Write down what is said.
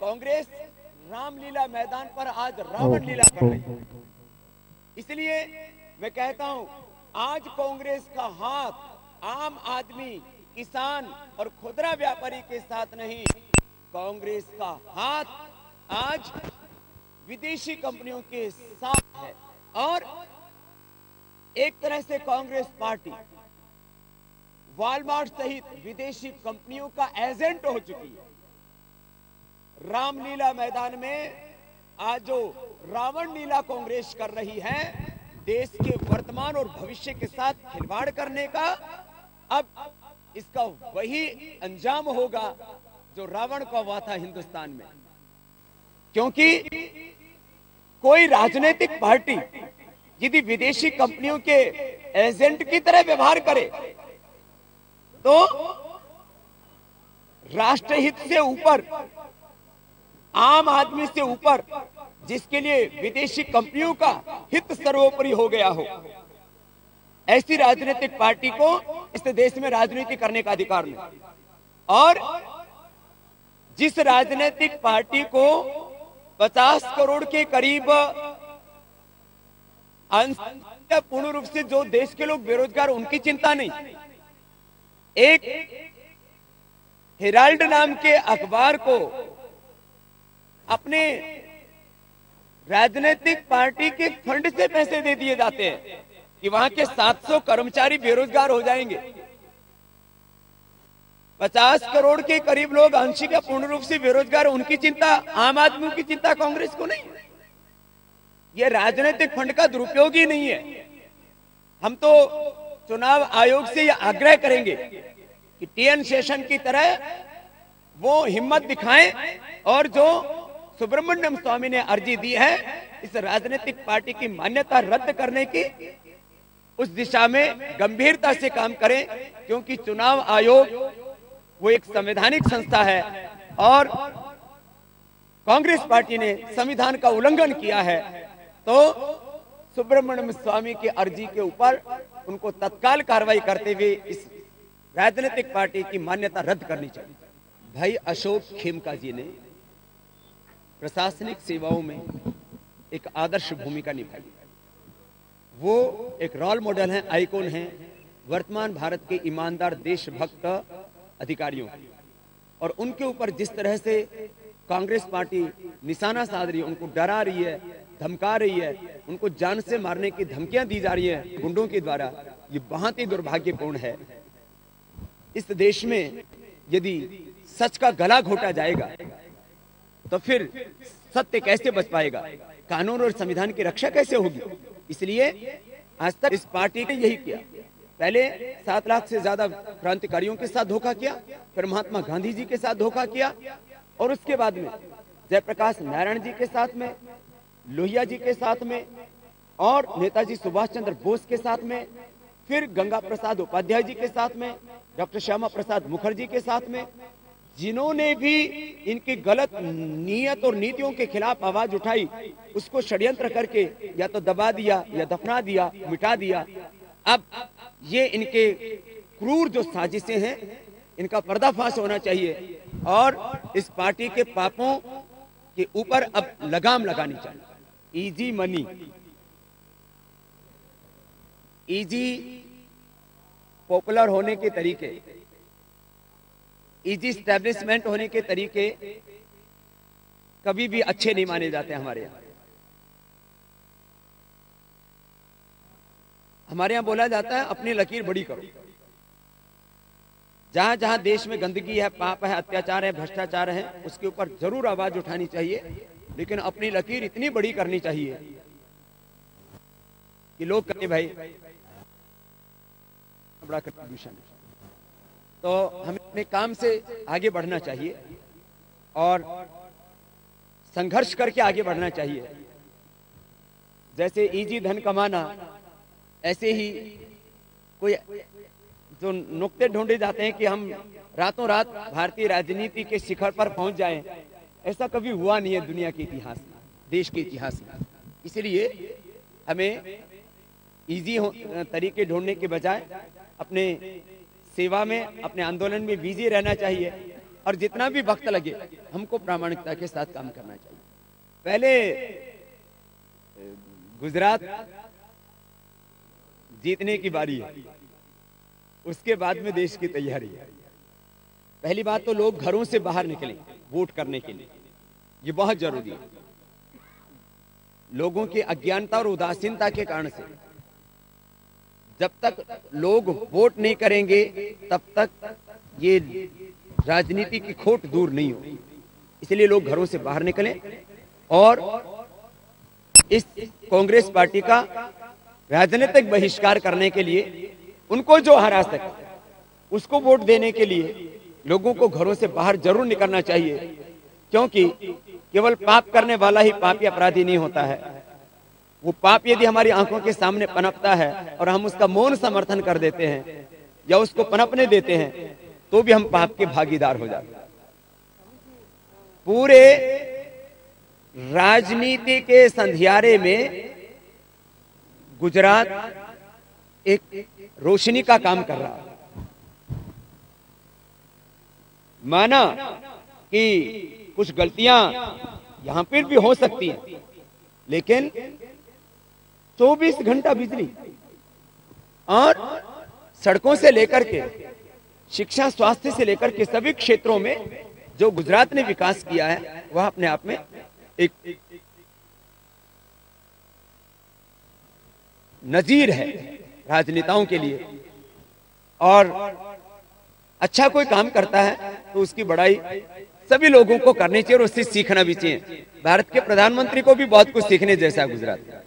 कांग्रेस रामलीला मैदान पर आज रावण लीला कर रही है। इसलिए मैं कहता हूं, आज कांग्रेस का हाथ आम आदमी, किसान और खुदरा व्यापारी के साथ नहीं, कांग्रेस का हाथ आज विदेशी कंपनियों के साथ है। और एक तरह से कांग्रेस पार्टी वॉलमार्ट सहित विदेशी कंपनियों का एजेंट हो चुकी है। रामलीला मैदान में आज जो रावण लीला कांग्रेस कर रही है, देश के वर्तमान और भविष्य के साथ खिलवाड़ करने का, अब इसका वही अंजाम होगा जो रावण का हुआ था हिंदुस्तान में। क्योंकि कोई राजनीतिक पार्टी यदि विदेशी कंपनियों के एजेंट की तरह व्यवहार करे तो राष्ट्रहित से ऊपर, आम आदमी से ऊपर, जिसके लिए विदेशी कंपनियों का हित सर्वोपरि हो गया हो, ऐसी राजनीतिक पार्टी को इस देश में राजनीति करने का अधिकार नहीं। और जिस राजनीतिक पार्टी को 50 करोड़ के करीब पूर्ण रूप से जो देश के लोग बेरोजगार, उनकी चिंता नहीं, एक हेराल्ड नाम के अखबार को अपने राजनीतिक पार्टी के फंड से पैसे दे दिए जाते हैं कि वहां के 700 कर्मचारी बेरोजगार हो जाएंगे। 50 करोड़ के करीब लोग आंशिक या पूर्ण रूप से बेरोजगार, उनकी चिंता, आम आदमी की चिंता कांग्रेस को नहीं। यह राजनीतिक फंड का दुरुपयोग ही नहीं है। हम तो चुनाव आयोग से यह आग्रह करेंगे कि टीएन शेषन की तरह वो हिम्मत दिखाएं और जो सुब्रमण्यम स्वामी ने अर्जी दी है इस राजनीतिक पार्टी की मान्यता रद्द करने की, उस दिशा में गंभीरता से काम करें। क्योंकि चुनाव आयोग वो एक संवैधानिक संस्था है और कांग्रेस पार्टी ने संविधान का उल्लंघन किया है, तो सुब्रमण्यम स्वामी की अर्जी के ऊपर उनको तत्काल कार्रवाई करते हुए इस राजनीतिक पार्टी की मान्यता रद्द करनी चाहिए। भाई अशोक खेमका जी ने प्रशासनिक सेवाओं में एक आदर्श भूमिका निभाई। वो एक रोल मॉडल हैं, आइकॉन हैं वर्तमान भारत के ईमानदार देशभक्त अधिकारियों, और उनके ऊपर जिस तरह से कांग्रेस पार्टी निशाना साध रही है, उनको डरा रही है, धमका रही है, उनको जान से मारने की धमकियां दी जा रही है गुंडों के द्वारा, ये बहुत ही दुर्भाग्यपूर्ण है। इस देश में यदि सच का गला घोटा जाएगा तो फिर सत्य कैसे बच पाएगा, कानून और संविधान की रक्षा कैसे होगी। इसलिए आज तक इस पार्टी ने यही किया। पहले 7 लाख से ज्यादा क्रांतिकारियों के साथ धोखा किया, फिर महात्मा गांधी जी के साथ धोखा किया, और उसके बाद में जयप्रकाश नारायण जी के साथ में, लोहिया जी के साथ में, और नेताजी सुभाष चंद्र बोस के साथ में, फिर गंगा प्रसाद उपाध्याय जी के साथ में, डॉक्टर श्यामा प्रसाद मुखर्जी के साथ में, जिन्होंने भी इनकी गलत नीयत और नीतियों के खिलाफ आवाज उठाई, उसको षड्यंत्र करके या तो दबा दिया या दफना दिया, मिटा दिया। अब ये इनके क्रूर जो साजिशें हैं, इनका पर्दाफाश होना चाहिए और इस पार्टी के पापों के ऊपर अब लगाम लगानी चाहिए। इजी मनी, इजी पॉपुलर होने के तरीके, इजी स्टैब्लिशमेंट होने के तरीके कभी भी अच्छे नहीं माने जाते हमारे यहाँ। हमारे यहाँ बोला जाता है अपनी लकीर बड़ी करो। जहां जहां देश में गंदगी है, पाप है, अत्याचार है, भ्रष्टाचार है, उसके ऊपर जरूर आवाज उठानी चाहिए, लेकिन अपनी लकीर इतनी बड़ी करनी चाहिए कि लोग कहें भाई बड़ा कंट्रीब्यूशन है। तो हमें अपने काम से आगे बढ़ना चाहिए और संघर्ष करके आगे बढ़ना चाहिए। जैसे इजी धन कमाना, ऐसे ही कोई जो नुक्ते ढूंढे जाते हैं कि हम रातों रात भारतीय राजनीति के शिखर पर पहुंच जाएं, ऐसा कभी हुआ नहीं है दुनिया के इतिहास में, देश के इतिहास में। इसलिए हमें इजी तरीके ढूंढने के बजाय अपने सेवा में, अपने आंदोलन में बिजी रहना चाहिए और जितना भी वक्त लगे हमको प्रामाणिकता के साथ काम करना चाहिए। पहले गुजरात जीतने की बारी है, उसके बाद में देश की तैयारी है। पहली बात तो लोग घरों से बाहर निकलें वोट करने के लिए, ये बहुत जरूरी है। लोगों की अज्ञानता और उदासीनता के कारण से जब तक लोग वोट नहीं करेंगे तब तक ये राजनीति की खोट दूर नहीं होगी। इसलिए लोग घरों से बाहर निकलें और इस कांग्रेस पार्टी का राजनीतिक बहिष्कार करने के लिए, उनको जो हरा सके उसको वोट देने के लिए लोगों को घरों से बाहर जरूर निकलना चाहिए, क्योंकि केवल पाप करने वाला ही पापी अपराधी नहीं होता है। वो पाप यदि हमारी आंखों के सामने पनपता है और हम उसका मौन समर्थन कर देते हैं या उसको पनपने देते हैं तो भी हम पाप के भागीदार हो जाते हैं। पूरे राजनीति के संधियारे में गुजरात एक रोशनी का काम कर रहा है। माना कि कुछ गलतियां यहां पर भी हो सकती हैं, लेकिन 24 घंटा बिजली और सड़कों से लेकर के शिक्षा, स्वास्थ्य से लेकर के सभी क्षेत्रों में जो गुजरात ने विकास किया है वह अपने आप में एक नजीर है राजनेताओं के लिए। और अच्छा कोई काम करता है तो उसकी बड़ाई सभी लोगों को करनी चाहिए और उससे सीखना भी चाहिए। भारत के प्रधानमंत्री को भी बहुत कुछ सीखने जैसा गुजरात।